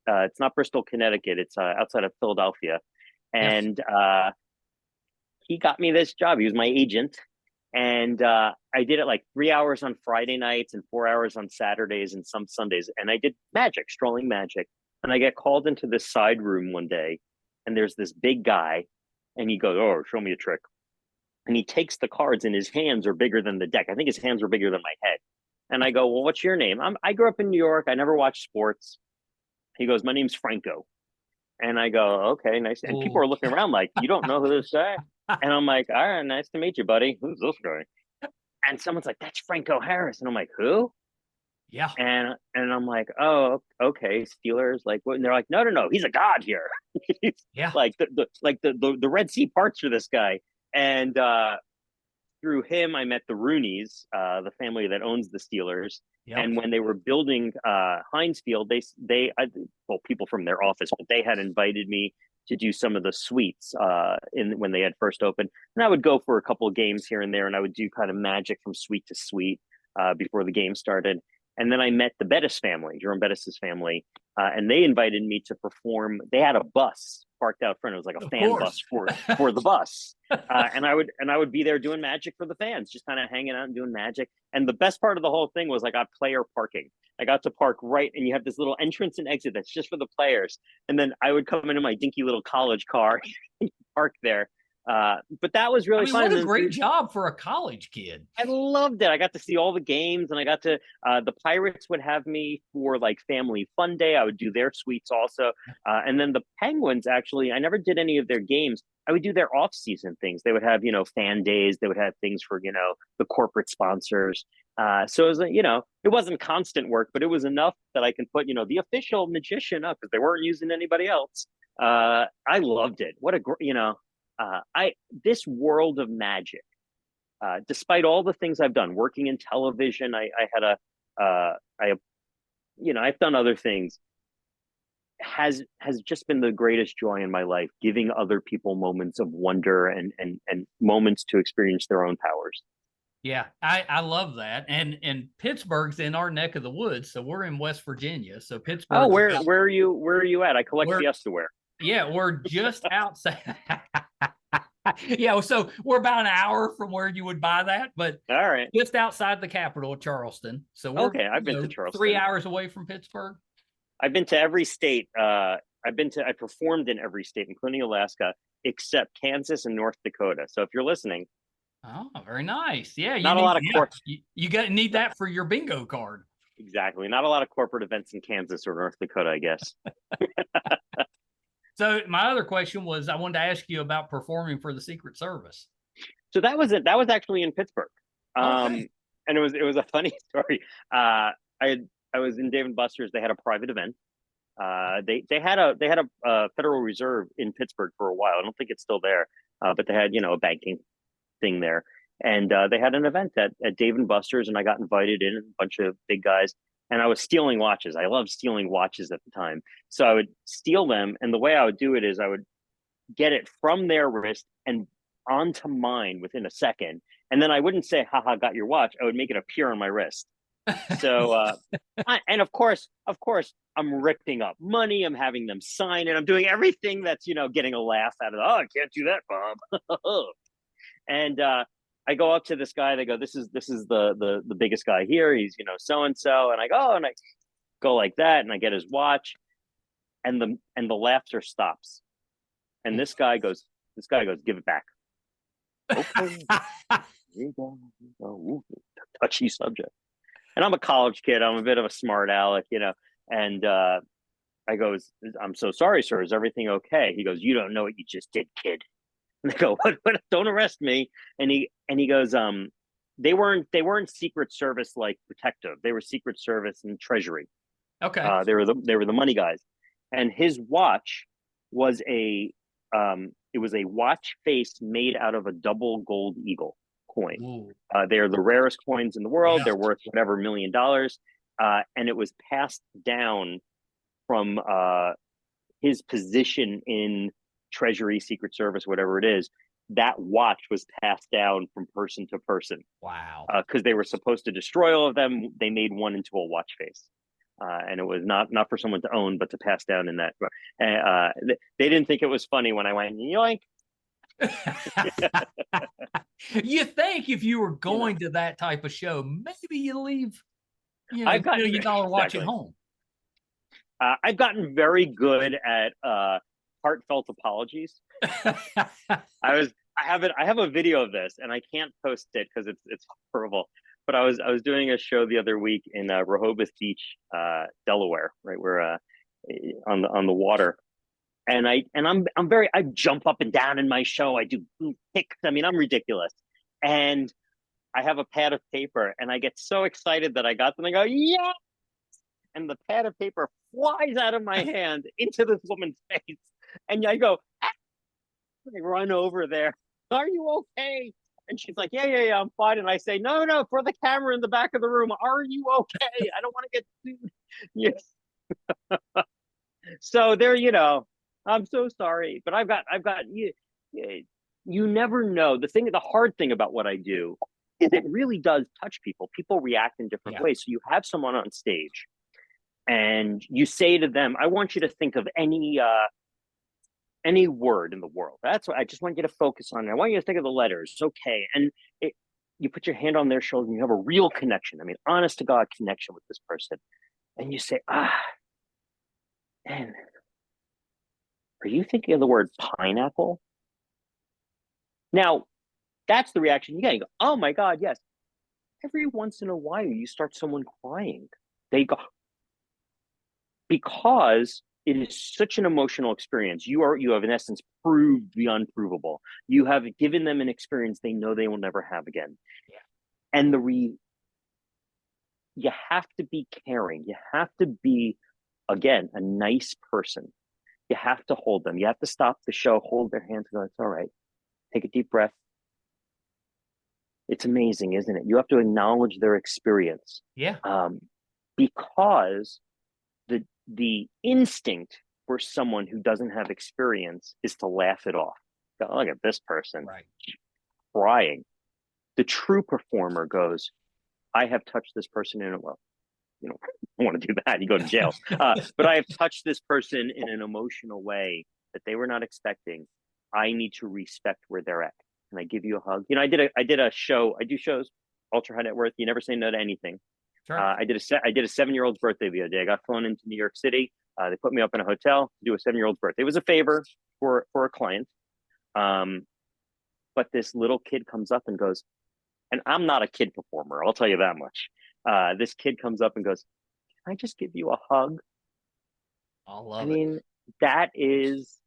it's not Bristol, Connecticut. It's outside of Philadelphia, and he got me this job. He was my agent. And I did it like 3 hours on Friday nights and 4 hours on Saturdays and some Sundays. And I did magic, strolling magic. And I get called into this side room one day, and there's this big guy, and he goes, "Oh, show me a trick." And he takes the cards, and his hands are bigger than the deck. I think his hands were bigger than my head. And I go, "Well, what's your name?" I grew up in New York. I never watched sports. He goes, "My name's Franco." And I go, "Okay, nice." And people are looking around like, "You don't know who this guy?" And I'm like, "All right, nice to meet you, buddy. Who's this guy?" And someone's like, "That's Franco Harris." And I'm like, "Who?" Yeah. And I'm like, "Oh, okay, Steelers." Like, and they're like, "No, he's a god here." Yeah. Like the Red Sea parts for this guy. And through him, I met the Rooneys, the family that owns the Steelers. Yep. And when they were building Heinz Field, people from their office, but they had invited me to do some of the suites when they had first opened. And I would go for a couple of games here and there, and I would do kind of magic from suite to suite before the game started. And then I met the Bettis family, Jerome Bettis's family, and they invited me to perform. They had a bus parked out front. It was like a fan bus for the bus, and I would be there doing magic for the fans, just kind of hanging out and doing magic. And the best part of the whole thing was I got player parking. I got to park right, and you have this little entrance and exit that's just for the players. And then I would come into my dinky little college car, park there. But that was really fun. What a great job for a college kid. I loved it. I got to see all the games, and I got to the Pirates would have me for like family fun day. I would do their suites also. And then the Penguins, actually, I never did any of their games. I would do their off-season things. They would have, fan days. They would have things for, the corporate sponsors. So it was, it wasn't constant work, but it was enough that I can put, the official magician up because they weren't using anybody else. I loved it. What a this world of magic, despite all the things I've done, working in television, I've done other things, has just been the greatest joy in my life, giving other people moments of wonder and moments to experience their own powers. Yeah, I love that. And Pittsburgh's in our neck of the woods, so we're in West Virginia. So Pittsburgh. Oh, where are you at? I collect Fiestaware. Yeah, we're just outside. Yeah, so we're about an hour from where you would buy that, but all right, just outside the capital of Charleston. So we're I've been to Charleston. 3 hours away from Pittsburgh. I've been to every state. I performed in every state, including Alaska, except Kansas and North Dakota. So if you're listening. Oh, very nice. Yeah, not a lot of you need that for your bingo card. Exactly. Not a lot of corporate events in Kansas or North Dakota, I guess. So my other question was, I wanted to ask you about performing for the Secret Service. So that was it. That was actually in Pittsburgh. Okay. And it was a funny story. I was in Dave and Buster's. They had a private event. They had a Federal Reserve in Pittsburgh for a while. I don't think it's still there, but they had a banking thing there, and they had an event at Dave and Buster's, and I got invited in, a bunch of big guys, and I was stealing watches. I loved stealing watches at the time, so I would steal them, and the way I would do it is I would get it from their wrist and onto mine within a second, and then I wouldn't say "haha, got your watch." I would make it appear on my wrist. So, and of course, I'm ripping up money. I'm having them sign it. I'm doing everything that's getting a laugh out of. Oh, I can't do that, Bob. And I go up to this guy. They go, "This is the biggest guy here. He's so and so." And I go, and I go like that, and I get his watch, and the laughter stops. And this guy goes, "Give it back." Okay, here you go. Ooh, touchy subject. And I'm a college kid. I'm a bit of a smart aleck, And I goes, "I'm so sorry, sir. Is everything okay?" He goes, "You don't know what you just did, kid." And I go, "What? Don't arrest me." And he goes, they weren't Secret Service like protective. They were Secret Service and Treasury. Okay. They were the money guys. And his watch was a watch face made out of a double gold eagle coin. They're the rarest coins in the world. Yeah. They're worth whatever $1 million. And it was passed down from his position in Treasury, Secret Service, whatever it is. That watch was passed down from person to person. Wow. Because they were supposed to destroy all of them. They made one into a watch face. And it was not for someone to own, but to pass down in that. They didn't think it was funny when I went, yoink. You think if you were going to that type of show, maybe you leave, I've gotten $1 million watch at home. I've gotten very good at heartfelt apologies. I have a video of this, and I can't post it because it's horrible. But I was doing a show the other week in Rehoboth Beach, Delaware, right? We're on the water. And I jump up and down in my show. I do kicks. I mean, I'm ridiculous. And I have a pad of paper, and I get so excited that I got them. I go, yeah! And the pad of paper flies out of my hand into this woman's face. And I go, ah! I run over there. "Are you okay?" And she's like, yeah, I'm fine. And I say, no, for the camera in the back of the room. "Are you okay? I don't want to get sued." Yes. So there, I'm so sorry, but I've got you. You never know. The hard thing about what I do is it really does touch people. People react in different ways. So you have someone on stage, and you say to them, "I want you to think of any word in the world. That's what I just want you to focus on. I want you to think of the letters." Okay, and you put your hand on their shoulder, and you have a real connection. I mean, honest to God connection with this person, and you say, man, are you thinking of the word pineapple? Now, that's the reaction you get. You go, "Oh my God, yes." Every once in a while, you start someone crying. They go, because it is such an emotional experience. You have in essence proved the unprovable. You have given them an experience they know they will never have again. Yeah. And you have to be caring. You have to be, again, a nice person. You have to hold them. You have to stop the show, hold their hands, and go, "It's all right. Take a deep breath." It's amazing, isn't it? You have to acknowledge their experience. Yeah. Because the instinct for someone who doesn't have experience is to laugh it off. Go, "Look at this person crying." The true performer goes, "I have touched this person in a well, you don't want to do that. You go to jail. But I have touched this person in an emotional way that they were not expecting. I need to respect where they're at. Can I give you a hug?" I did a show. I do shows, ultra high net worth. You never say no to anything. Sure. I did a 7-year-old's birthday the other day. I got flown into New York City. They put me up in a hotel to do a 7-year-old's birthday. It was a favor for a client. But this little kid comes up and goes, and I'm not a kid performer, I'll tell you that much. This kid comes up and goes, "Can I just give you a hug?" I love I it. mean, that is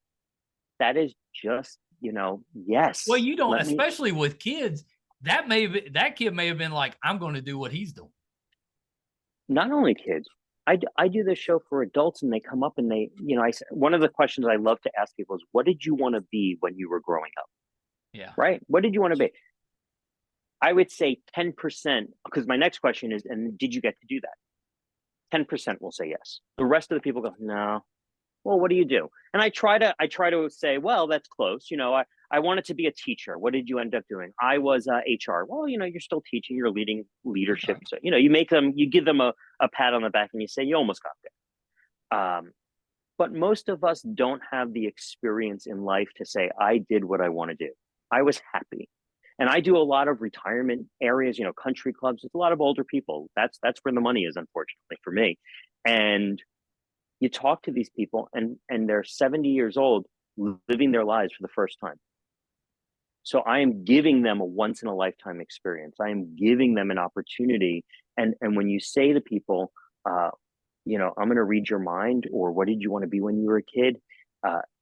just, yes. Well, you don't, especially with kids, that kid may have been like, I'm going to do what he's doing. Not only kids, I do this show for adults, and they come up and they, one of the questions I love to ask people is, what did you want to be when you were growing up? Yeah. Right? What did you want to be? I would say 10%, because my next question is, and did you get to do that? 10% will say yes. The rest of the people go, no. Well, what do you do? And I try to say, well, that's close. I wanted to be a teacher. What did you end up doing? I was HR. Well, you're still teaching, you're leading leadership. So, you give them a pat on the back and you say, you almost got there. But most of us don't have the experience in life to say, I did what I want to do. I was happy. And I do a lot of retirement areas, country clubs. It's a lot of older people. That's where the money is, unfortunately, for me. And you talk to these people and they're 70 years old, living their lives for the first time. So I am giving them a once in a lifetime experience. I am giving them an opportunity. And when you say to people, I'm going to read your mind, or what did you want to be when you were a kid?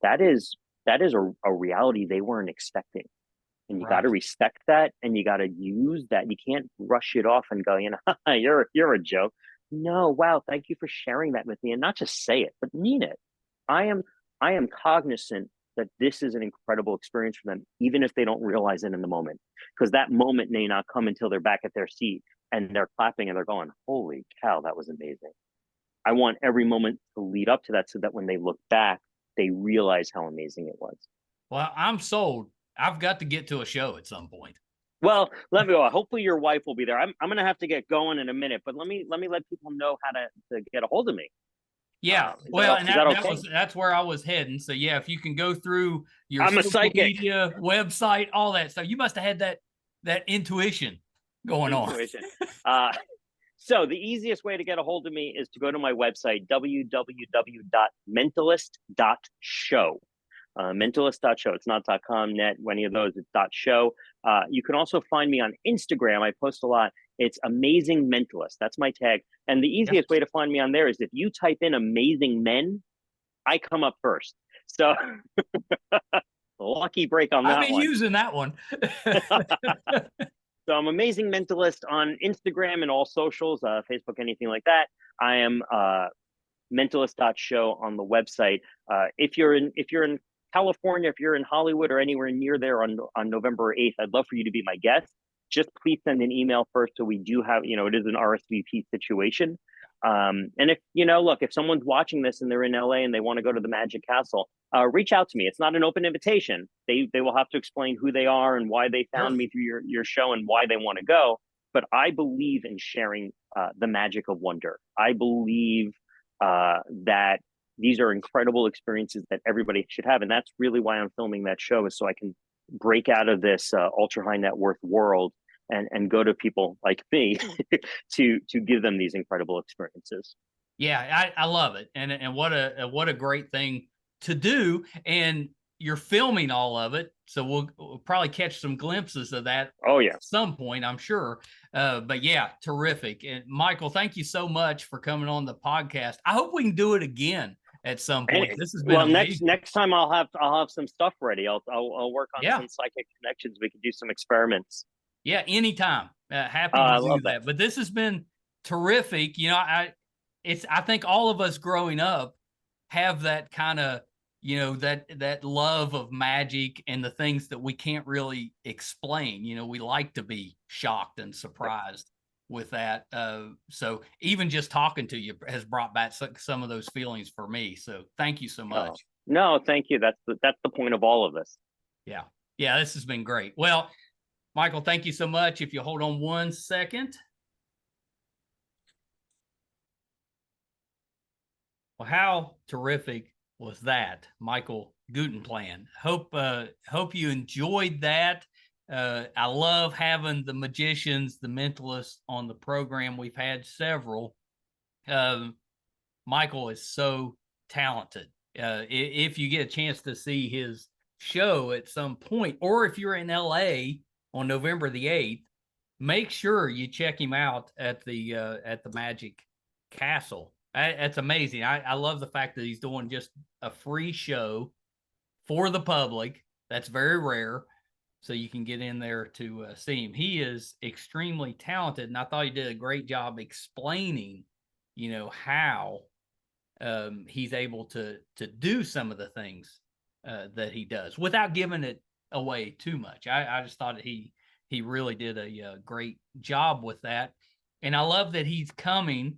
That is a reality they weren't expecting. And you got to respect that, and you got to use that. You can't brush it off and go, you're a joke. No, wow, thank you for sharing that with me, and not just say it, but mean it. I am cognizant that this is an incredible experience for them, even if they don't realize it in the moment, because that moment may not come until they're back at their seat and they're clapping and they're going, holy cow, that was amazing. I want every moment to lead up to that, so that when they look back, they realize how amazing it was. Well, I'm sold. I've got to get to a show at some point. Well, let me go. Hopefully your wife will be there. I'm going to have to get going in a minute, but let me let people know how to get a hold of me. Yeah. That's where I was heading. So yeah, if you can go through your social media, website, all that stuff, you must have had that intuition going on. So the easiest way to get a hold of me is to go to my website, www.mentalist.show. Mentalist.show. It's not .com, net, any of those. It's .show. You can also find me on Instagram. I post a lot. It's Amazing Mentalist. That's my tag. And the easiest way to find me on there is if you type in Amazing Men, I come up first. So lucky break on that one. I've been using that one. So I'm Amazing Mentalist on Instagram and all socials, Facebook, anything like that. I am mentalist.show on the website. If you're in California, if you're in Hollywood or anywhere near there on November 8th, I'd love for you to be my guest. Just please send an email first, so we do have, it is an RSVP situation. And if someone's watching this and they're in LA and they want to go to the Magic Castle, reach out to me. It's not an open invitation. They will have to explain who they are and why they found me through your show and why they want to go. But I believe in sharing the magic of wonder. I believe that these are incredible experiences that everybody should have. And that's really why I'm filming that show, is so I can break out of this ultra high net worth world and go to people like me to give them these incredible experiences. Yeah, I love it. And what a great thing to do. And you're filming all of it, so we'll probably catch some glimpses of that. Oh yeah, at some point, I'm sure. But yeah, terrific. And Michael, thank you so much for coming on the podcast. I hope we can do it again at some point. This has been amazing. next time I'll have some stuff ready. I'll work on some psychic connections. We can do some experiments. Yeah, anytime. Happy to do that. But this has been terrific. I think all of us growing up have that kind of, that love of magic and the things that we can't really explain. We like to be shocked and surprised with that. So even just talking to you has brought back some of those feelings for me. So thank you so much. No, thank you. That's the point of all of this. Yeah. Yeah, this has been great. Well, Michael, thank you so much. If you hold on 1 second. Well, how terrific was that, Michael Gutenplan? Hope you enjoyed that. I love having the magicians, the mentalists on the program. We've had several. Michael is so talented. If you get a chance to see his show at some point, or if you're in LA on November the 8th, make sure you check him out at the Magic Castle. That's amazing. I love the fact that he's doing just a free show for the public. That's very rare. so you can get in there to see him. He is extremely talented, and I thought he did a great job explaining, how he's able to do some of the things that he does without giving it away too much. I just thought he really did a great job with that, and I love that he's coming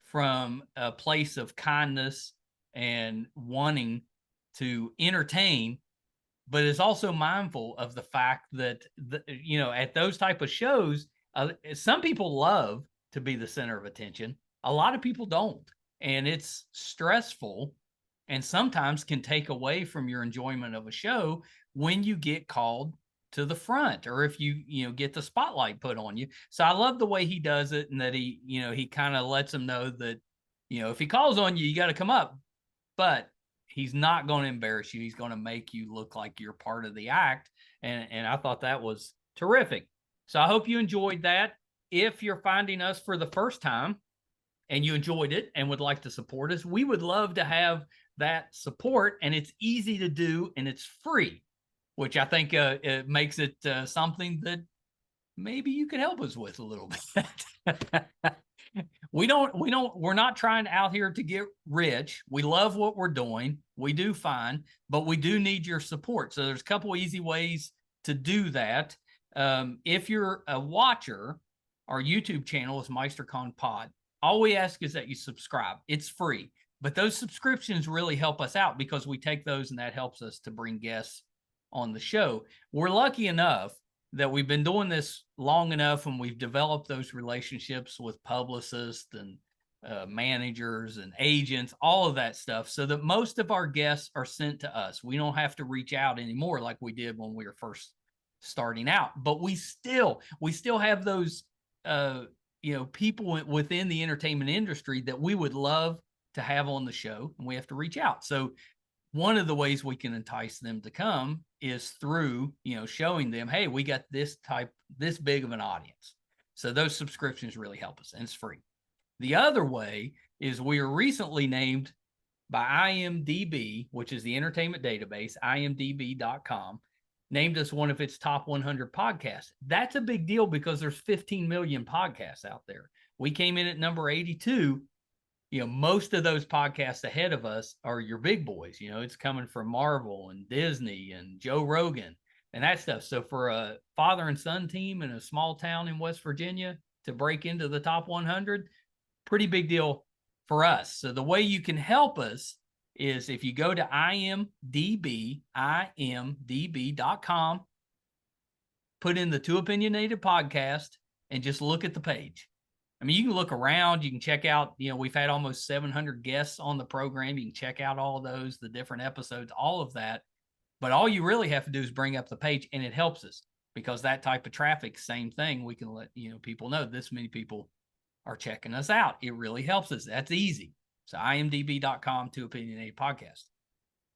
from a place of kindness and wanting to entertain, but is also mindful of the fact that at those type of shows, some people love to be the center of attention. A lot of people don't, and it's stressful, and sometimes can take away from your enjoyment of a show when you get called to the front, or if you get the spotlight put on you. So I love the way he does it, and that he kind of lets them know that if he calls on you, you got to come up, but he's not going to embarrass you. He's going to make you look like you're part of the act. And I thought that was terrific. So I hope you enjoyed that. If you're finding us for the first time and you enjoyed it and would like to support us, we would love to have that support. And it's easy to do, and it's free, which I think it makes it something that maybe you could help us with a little bit. We're not trying out here to get rich. We love what we're doing. We do fine, but we do need your support. So there's a couple easy ways to do that. If you're a watcher, our YouTube channel is MeisterCon Pod. All we ask is that you subscribe. It's free, but those subscriptions really help us out because we take those, and that helps us to bring guests on the show. We're lucky enough that we've been doing this long enough, and we've developed those relationships with publicists and managers and agents, all of that stuff, so that most of our guests are sent to us. We don't have to reach out anymore like we did when we were first starting out, but we still have those people within the entertainment industry that we would love to have on the show, and we have to reach out. So one of the ways we can entice them to come is through, showing them, hey, we got this big of an audience. So those subscriptions really help us, and it's free. The other way is we were recently named by IMDb, which is the entertainment database, imdb.com, named us one of its top 100 podcasts. That's a big deal because there's 15 million podcasts out there. We came in at number 82. Most of those podcasts ahead of us are your big boys. It's coming from Marvel and Disney and Joe Rogan and that stuff. So for a father and son team in a small town in West Virginia to break into the top 100, pretty big deal for us. So the way you can help us is if you go to imdb.com, put in the Two Opinionated podcast, and just look at the page. I mean, you can look around, you can check out, we've had almost 700 guests on the program. You can check out all those, the different episodes, all of that. But all you really have to do is bring up the page, and it helps us because that type of traffic, same thing. We can let, people know this many people are checking us out. It really helps us. That's easy. So imdb.com, Two Opinionated podcast.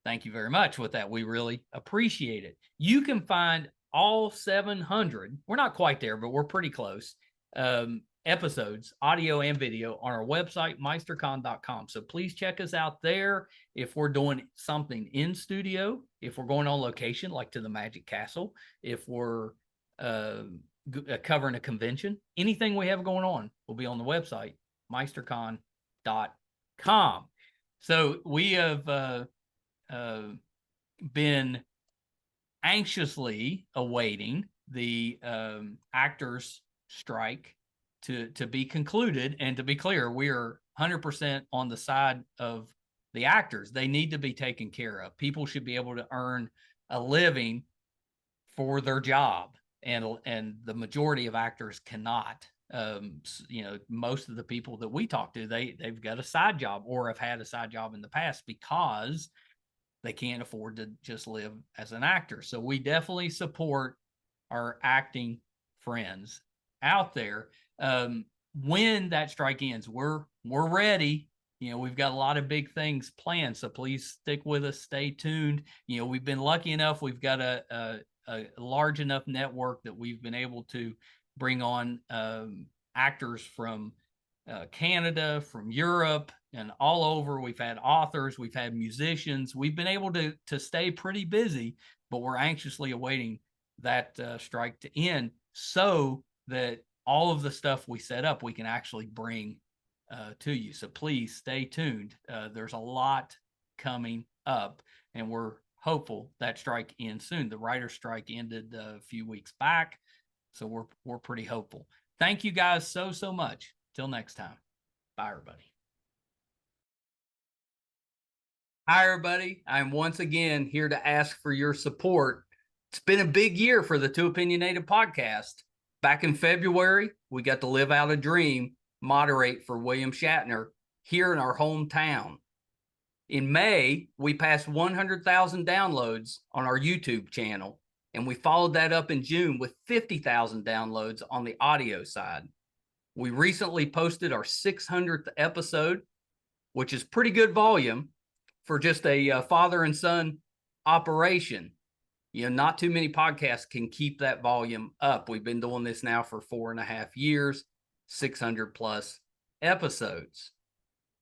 Thank you very much with that. We really appreciate it. You can find all 700. We're not quite there, but we're pretty close. Episodes, audio and video, on our website, meistercon.com. So please check us out there. If we're doing something in studio, if we're going on location, like to the Magic Castle, if we're covering a convention, anything we have going on will be on the website, meistercon.com. So we have been anxiously awaiting the actors strike to be concluded. And to be clear, we are 100% on the side of the actors. They need to be taken care of. People should be able to earn a living for their job, and the majority of actors cannot. Most of the people that we talk to, they've got a side job or have had a side job in the past because they can't afford to just live as an actor. So we definitely support our acting friends out there. When that strike ends, we're ready. We've got a lot of big things planned, so please stick with us, stay tuned. We've been lucky enough, we've got a large enough network that we've been able to bring on actors from Canada, from Europe, and all over. We've had authors, we've had musicians. We've been able to stay pretty busy, but we're anxiously awaiting that strike to end, so that all of the stuff we set up, we can actually bring to you. So please stay tuned. There's a lot coming up, and we're hopeful that strike ends soon. The writer's strike ended a few weeks back, so we're pretty hopeful. Thank you guys so much. Till next time. Bye, everybody. Hi, everybody. I'm once again here to ask for your support. It's been a big year for the Two Opinionated podcast. Back in February, we got to live out a dream, moderate for William Shatner here in our hometown. In May, we passed 100,000 downloads on our YouTube channel, and we followed that up in June with 50,000 downloads on the audio side. We recently posted our 600th episode, which is pretty good volume for just a father and son operation. You know, not too many podcasts can keep that volume up. We've been doing this now for 4.5 years, 600 plus episodes.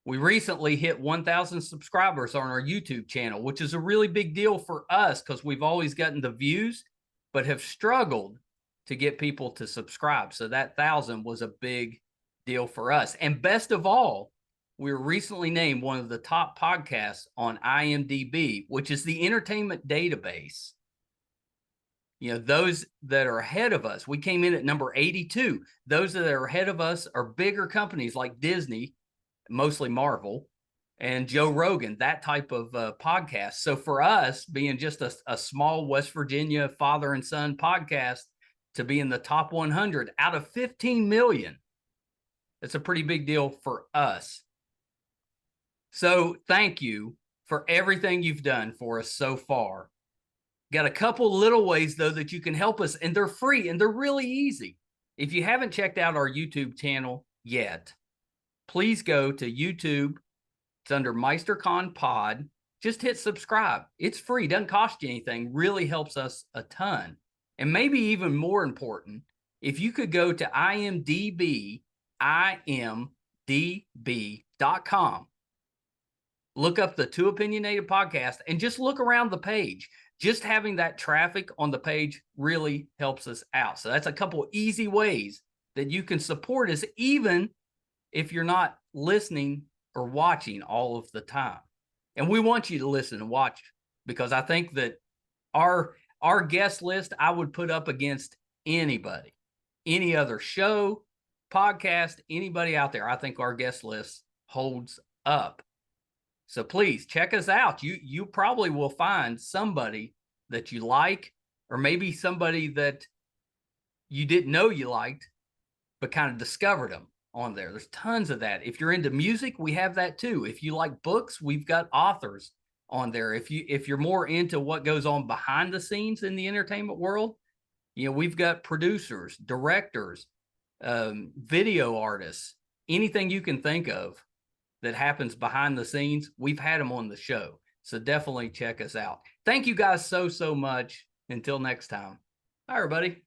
We recently hit 1,000 subscribers on our YouTube channel, which is a really big deal for us because we've always gotten the views, but have struggled to get people to subscribe. So that 1,000 was a big deal for us. And best of all, we were recently named one of the top podcasts on IMDb, which is the entertainment database. You know, those that are ahead of us, we came in at number 82. Those that are ahead of us are bigger companies like Disney, mostly Marvel, and Joe Rogan, that type of podcast. So for us, being just a small West Virginia father and son podcast, to be in the top 100 out of 15 million, it's a pretty big deal for us. So thank you for everything you've done for us so far. Got a couple little ways, though, that you can help us, and they're free, and they're really easy. If you haven't checked out our YouTube channel yet, please go to YouTube. It's under MeisterCon Pod. Just hit subscribe. It's free. Doesn't cost you anything. Really helps us a ton. And maybe even more important, if you could go to IMDb, imdb.com, look up the Two Opinionated podcast, and just look around the page. Just having that traffic on the page really helps us out. So that's a couple easy ways that you can support us, even if you're not listening or watching all of the time. And we want you to listen and watch, because I think that our guest list, I would put up against anybody, any other show, podcast, anybody out there. I think our guest list holds up. So please check us out. You probably will find somebody that you like, or maybe somebody that you didn't know you liked, but kind of discovered them on there. There's tons of that. If you're into music, we have that too. If you like books, we've got authors on there. If you're more into what goes on behind the scenes in the entertainment world, you know, we've got producers, directors, video artists, anything you can think of that happens behind the scenes, we've had them on the show. So definitely check us out. Thank you guys so much. Until next time. Bye, everybody.